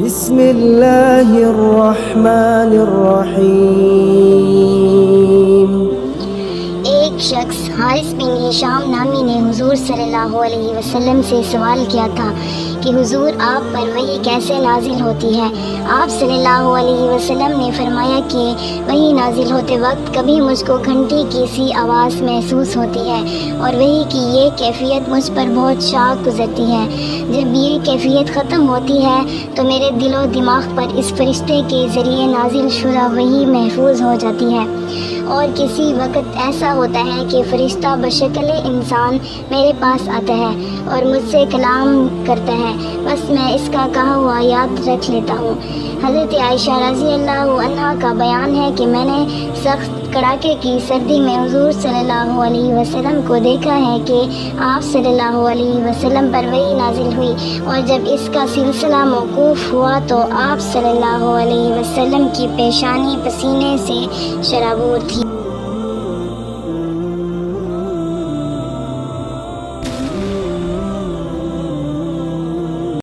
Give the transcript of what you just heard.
بسم اللہ الرحمن الرحیم۔ ایک شخص حارث بن ہشام نامی نے حضور صلی اللہ علیہ وسلم سے سوال کیا تھا کہ حضور آپ پر وحی کیسے نازل ہوتی ہے؟ آپ صلی اللہ علیہ وسلم نے فرمایا کہ وحی نازل ہوتے وقت کبھی مجھ کو گھنٹی کی سی آواز محسوس ہوتی ہے اور وحی کی یہ کیفیت مجھ پر بہت شاق گزرتی ہے۔ جب یہ کیفیت ختم ہوتی ہے تو میرے دل و دماغ پر اس فرشتے کے ذریعے نازل شدہ وحی محفوظ ہو جاتی ہے، اور کسی وقت ایسا ہوتا ہے کہ فرشتہ بشکل انسان میرے پاس آتا ہے اور مجھ سے کلام کرتا ہے، بس میں اس کا کہا ہوا یاد رکھ لیتا ہوں۔ حضرت عائشہ رضی اللہ عنہا کا بیان ہے کہ میں نے سخت کڑاکے کی سردی میں حضور صلی اللہ علیہ وسلم کو دیکھا ہے کہ آپ صلی اللہ علیہ وسلم پر وحی نازل ہوئی، اور جب اس کا سلسلہ موقوف ہوا تو آپ صلی اللہ علیہ وسلم کی پیشانی پسینے سے شرابور تھی۔